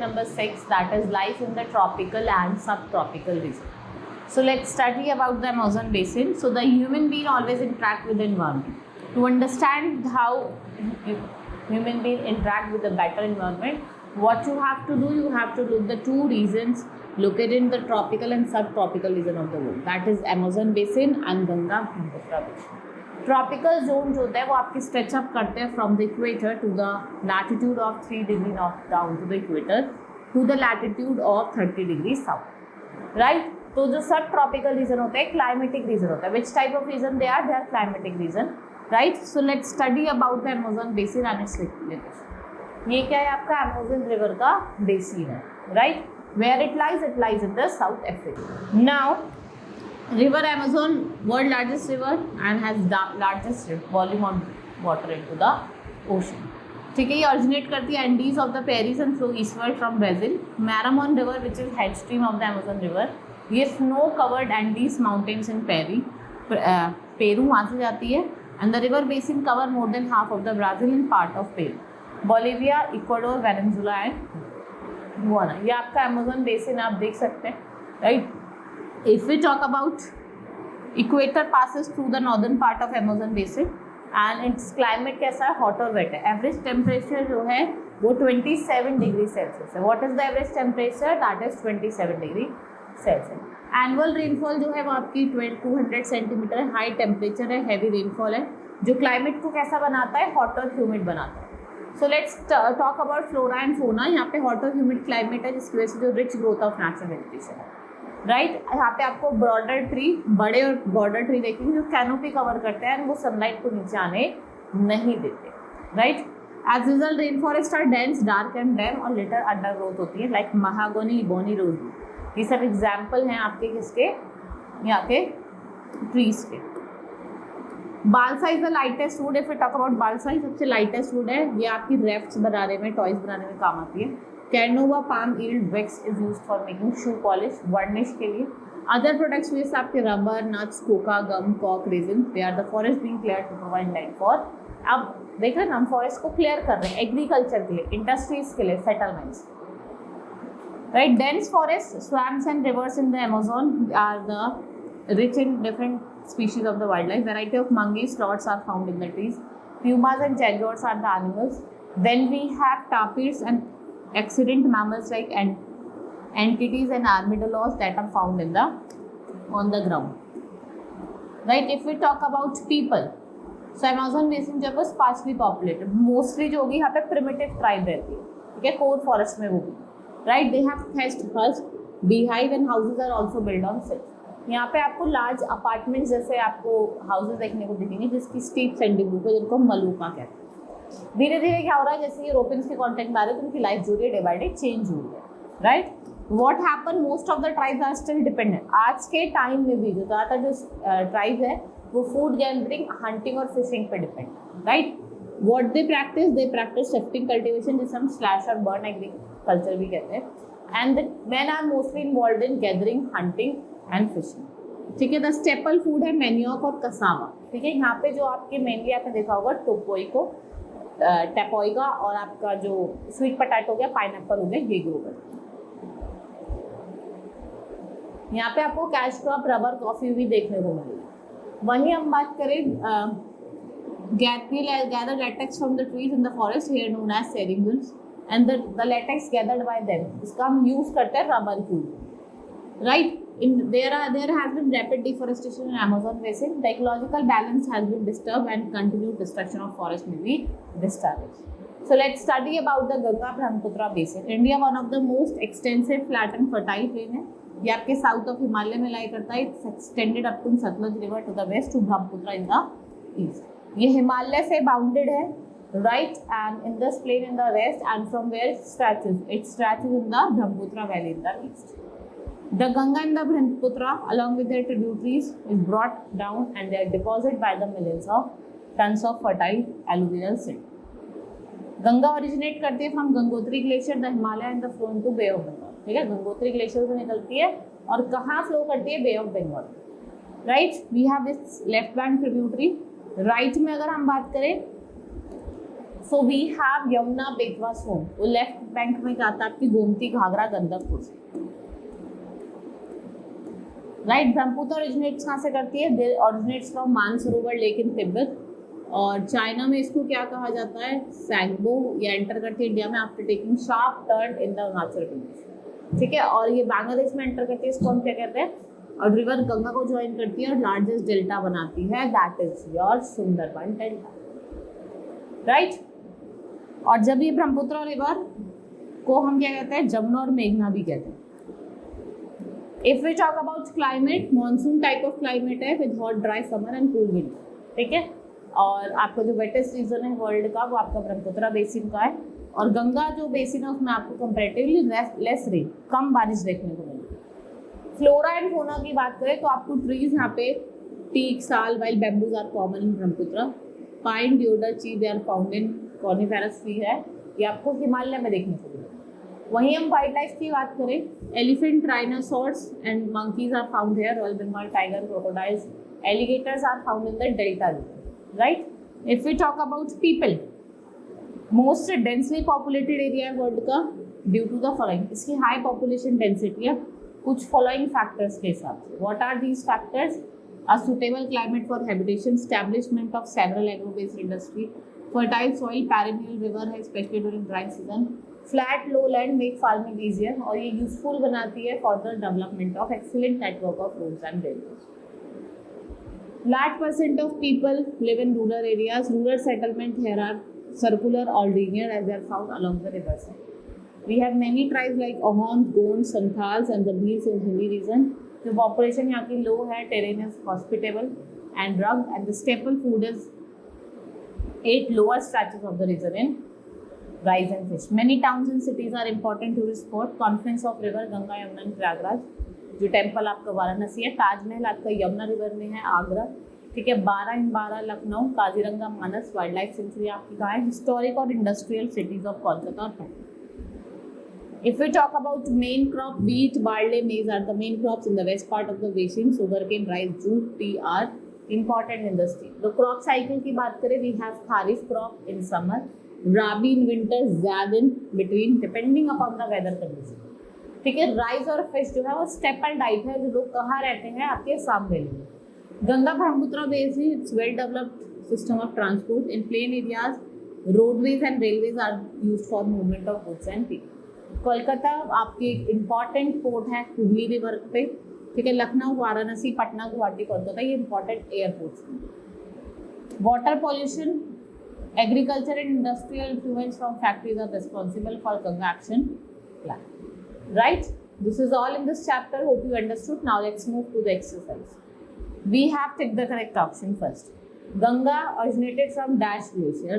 number 6, that is life in the tropical and subtropical region. So let's study about the Amazon basin. So the human being always interact with the environment. To understand how human being interact with a better environment, what you have to do, you have to look the two regions located in the tropical and subtropical region of the world. That is Amazon basin and Ganga Brahmaputra basin. Tropical zone जो होता है वो आपकी stretch up करते हैं from the equator to the latitude of 3 degree north down to the equator to the latitude of 30 degree south, right. तो जो सब ट्रॉपिकल रीजन होता है क्लाइमेटिक रीजन होता है. Which type of region they are climatic region, right. So let's study about the Amazon basin and its liquid. ये क्या है आपका अमेज़न रिवर का बेसिन है, right. Where it lies in the South Africa. Now river Amazon, world largest river and has the largest volume of water into the ocean. ठीक है, ये originate करती है Andes of the Peru's and flow eastward from Brazil. Maranon river which is head stream of the Amazon river, ये snow covered Andes mountains in Peru वहाँ से जाती है. And the river basin cover more than half of the Brazilian part of Peru, Bolivia, Ecuador, Venezuela and Guyana. ये आपका Amazon basin आप देख सकते हैं, right. If we talk about equator passes through the northern part of Amazon basin and its climate कैसा है, hot और wet है. एवरेज टेम्परेचर जो है वो 27 डिग्री सेल्सियस है. What is the average temperature? That is 27 degree Celsius. Annual rainfall जो है वो आपकी 200 सेंटीमीटर है. हाई टेम्परेचर है, हैवी रेनफॉल है, जो क्लाइमेट को कैसा बनाता है, हॉट और ह्यूमिड बनाता है. So let's talk about flora and fauna. यहाँ पे हॉट और ह्यूमिड क्लाइमेट है जिसकी वजह से जो rich growth of natural vegetation है, राइट. यहाँ पे आपको ब्रॉडर ट्री, बड़े और बॉर्डर ट्री देखेंगे जो कैनोपी कवर करते हैं और वो सनलाइट को नीचे आने नहीं देते, right. As result rain forest are dense, dark and damp और लिटर अंडर ग्रोथ होती है लाइक महागोनी, इबोनी, रोजवुड. ये सब एग्जाम्पल हैं आपके किसके, यहाँ के ट्रीज के. Balsa is the lightest would. If you talk about balsa, सबसे लाइटेस्ट वुड है. ये आपकी रेफ्ट्स बनाने में, टॉयज बनाने में काम आती है. Carnauba palm yield wax is used for making shoe polish, varnish के लिए. अदर प्रोडक्ट्स में आपके रबर, नट्स, कोका, गम, कॉक, resin. They are the forest being clear to provide land for. अब देख रहे हैं हम फॉरेस्ट को क्लियर कर रहे हैं एग्रीकल्चर के लिए, इंडस्ट्रीज के लिए, settlements, right. Dense forest, swamps and rivers in the Amazon are the rich in different species of the wildlife. Variety of monkeys, sloths are found in the trees. Pumas and jaguars are the animals. Then we have tapirs and accident mammals like entities and armadillos that are found in on the ground. Right? If we talk about people, so Amazon basin जो है sparsely populated. Mostly जो होगी यहाँ पे primitive tribe रहती है, ठीक है, core forest में होगी. Right? They have thatched huts, beehive and houses are also built on silk. यहाँ पे आपको लार्ज अपार्टमेंट्स जैसे आपको हाउसेज देखने को दिखेंगे जिसकी स्टीप सेंडिंग रूफ है, जिनको मलूका कहते हैं. धीरे धीरे क्या हो रहा है, जैसे यूरोपियंस के कॉन्टेक्ट में आ रहे हैं तो उनकी लाइफ जो है डे बाय डे चेंज हो रही है, right. What happen, most of the tribes are still dependent. आज के टाइम में भी जो ज़्यादातर जो ट्राइब्स है वो फूड गैदरिंग, हंटिंग और फिशिंग पे depend, right. What they practice shifting cultivation, जिसे हम स्लैश और बर्न एग्रीकल्चर भी कहते हैं. And the men are mostly involve in gathering, hunting and fishing, ठीक है. द स्टेपल फूड है मैनियोक और कसावा, ठीक है. यहाँ पे जो आपके मेनली आपने देखा होगा टेपोइका और आपका जो स्वीट पोटैटो हो गया, पाइनएप्पल हो गया, ये ग्रो करते हैं. यहाँ पे आपको कैश क्रॉप, रबर, कॉफी भी देखने को मिलेगी. वहीं हम बात करें gather latex from the trees in the forest, here known as seringals, and the latex gathered by them, इसका हम यूज करते हैं रबर के लिए, right. There has been rapid deforestation in Amazon basin. The ecological balance has been disturbed and continued destruction of forest may be discouraged. So let's study about the Ganga Brahmaputra basin. India one of the most extensive, flat and fertile plain है. ये आपके south of Himalaya में लाई करता है. It's extended up to Satluj river to the west to Brahmaputra in the east. ये हिमालय से bounded है, right, and in this plain in the west, and from where it stretches in the Brahmaputra valley in the east. The Ganga and the Brahmaputra along with their tributaries is brought down and they are deposited by the millions of tons of fertile alluvial silt. Ganga originate करती है from Gangotri glacier, the Himalaya and the flow into bay of Bengal, ठीक है. Gangotri glacier से निकलती है और कहाँ flow करती है, Bay of Bengal, right. We have this left bank tributary. Right में अगर हम बात करें so we have Yamuna, Betwa, Son. वो लेफ्ट बैंक में जाता है आपकी गोमती, घाघरा, गंडक से। राइट, ब्रह्मपुत्र ओरिजिनेट्स कहाँ से करती है? Originates from Mansarovar lake in Tibet. और चाइना में इसको क्या कहा जाता है? सैंगबो। ये एंटर करती है इंडिया में after taking sharp turn in the Arunachal Pradesh. ठीक है, और ये बांग्लादेश में एंटर करती है, इसको हम क्या कहते हैं? और रिवर गंगा को ज्वाइन करती है और लार्जेस्ट डेल्टा बनाती है, that is your Sundarban delta. Right, और जब ये ब्रह्मपुत्र रिवर को हम क्या कहते हैं? जमुना और मेघना भी कहते हैं। If we talk about climate, monsoon type of climate है with hot dry summer and cool winter. ठीक है, और आपका जो वेटेस्ट रीजन है वर्ल्ड का वो आपका ब्रह्मपुत्र बेसिन का है। और गंगा जो बेसिन है उसमें आपको कंपैरेटिवली लेस रेन, कम बारिश देखने को मिलेगी। फ्लोरा एंड फोना की बात करें तो आपको ट्रीज यहाँ पे teak, sal, while bamboos are common in Brahmaputra. Pine, deodar, chir they are found in coniferous tree है, ये आपको हिमालय में देखने को मिलेगा। वहीं हम वाइल्ड लाइफ की बात करें, elephant, rhinoceros and monkeys are found here, royal Bengal tiger, crocodiles, alligators are found in the delta region. Right, if we talk about people, most densely populated area है वर्ल्ड का ड्यू टू द फॉलोइंग, इसकी high population density है कुछ following factors के हिसाब से। What are these factors? A suitable climate for habitation, establishment of several agro based industry, fertile soil, perennial river है specially during dry season, flat low land make farming easier, और ये useful बनाती है for the development of excellent network of roads and railways. Large percent of people live in rural areas. Rural settlement here are circular or linear as they are found along the riverside. We have many tribes like Ahons, Gonds, Santhals and the Bhils in Hindi region. The population यहाँ की low है, terrain is hospitable and rugged, and the staple food is 8 lower stretches of the region in rice and fish. Many towns and cities are important tourist spot. Confluence of river Ganga, Yamuna and Prayagraj. जो temple आपका वाराणसी है, ताजमहल आपका Yamuna river में है, आगरा। ठीक है, 12 लखनऊ, काजीरंगा, मानस, wild life sanctuary आपकी कहाँ है? हिस्टोरिक और इंडस्ट्रियल सिटीज ऑफ कोलकाता और Patna. If we talk about main crop, wheat, barley, maize are the main crops in the west part of the basin. Sugarcane, rice, jute, tea are important industry. The crop cycle की बात करें, we have kharif crop in summer, rabi in winter, zaid in between depending upon the weather condition. ठीक है, rice और fish जो है वो staple diet है, जो लोग कहाँ रहते हैं? आपके सामने में। Ganga Brahmaputra basin, its well developed system of transport in plain areas, roadways and railways are used for movement of goods and people. Kolkata आपकी इंपॉर्टेंट पोर्ट है हुगली रिवर पे। ठीक है, लखनऊ, वाराणसी, पटना, गुवाहाटी, कोलकाता ये इंपॉर्टेंट एयरपोर्ट्स हैं। Water pollution, agriculture and industrial influence from factories are responsible for Ganga action plan. Right, this is all in this chapter. Hope you understood. Now let's move to the exercise. We have ticked the correct option first. Ganga originated from Dash Glacier,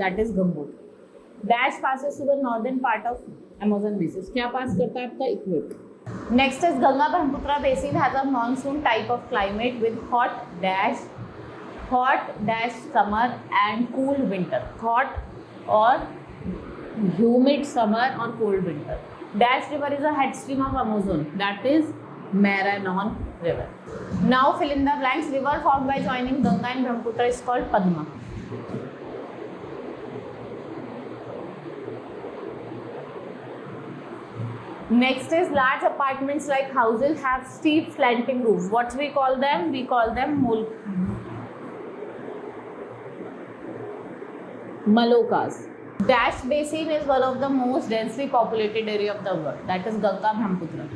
that is Gangotri. Dash passes through the northern part of Amazon basin. क्या पास करता है आपका? Equator. Next is Ganga Brahmaputra basin has a monsoon type of climate with hot dash summer and cool winter. Hot or humid summer or cold winter. Dash river is a headstream of Amazon, that is Maranon river. Now fill in the blanks. River formed by joining Ganga and Brahmaputra is called Padma. Next is large apartments like houses have steep slanting roofs. What we call them? We call them malokas. Dash basin is one of the most densely populated area of the world, that is Ganga Brahmaputra.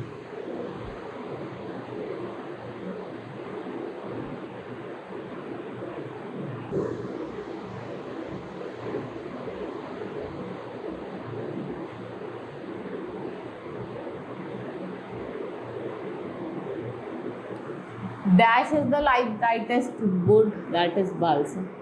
Dash is the lightest wood, that is balsam.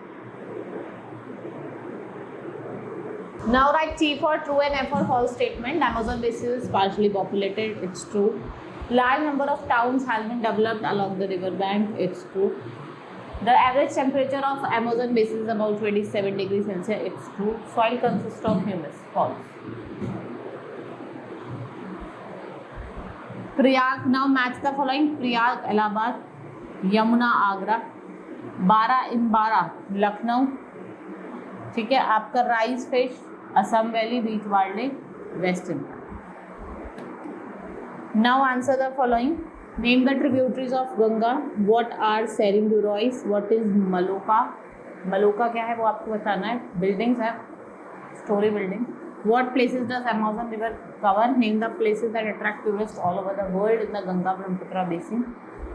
Now write T for true and F for false statement. Amazon basin is sparsely populated, it's true. Large number of towns has been developed along the river bank, it's true. The average temperature of Amazon basin is about 27 degrees Celsius, it's true. Soil consists of humus, false. Prayag, now match the following: Prayag, Allahabad, Yamuna, Agra, Bara in Bara, Lucknow, ठीक है, आपका rice fish, Assam valley, बीच barley, west India. Now answer the following. Name the tributaries of Ganga. What are seringueiros, what is maloca, maloca क्या है वो आपको बताना है। बिल्डिंग्स है, story building. What places does Amazon river cover? Name the places that attract tourists all over the world in the Ganga Brahmaputra basin.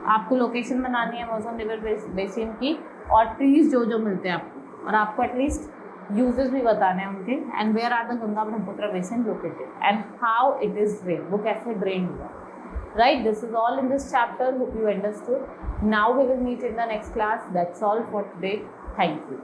आपको location बनानी है अमेजन रिवर बेसिन की, और ट्रीज जो जो मिलते हैं आपको, और आपको एटलीस्ट यूजेस भी बताने हैं उनके। And where are the Ganga Brahmaputra basin located and how it is drain, वो कैसे ड्रेन हुआ। Right, this is all in this chapter, hope you understood. Now we will meet in the next class. That's all for today, thank you.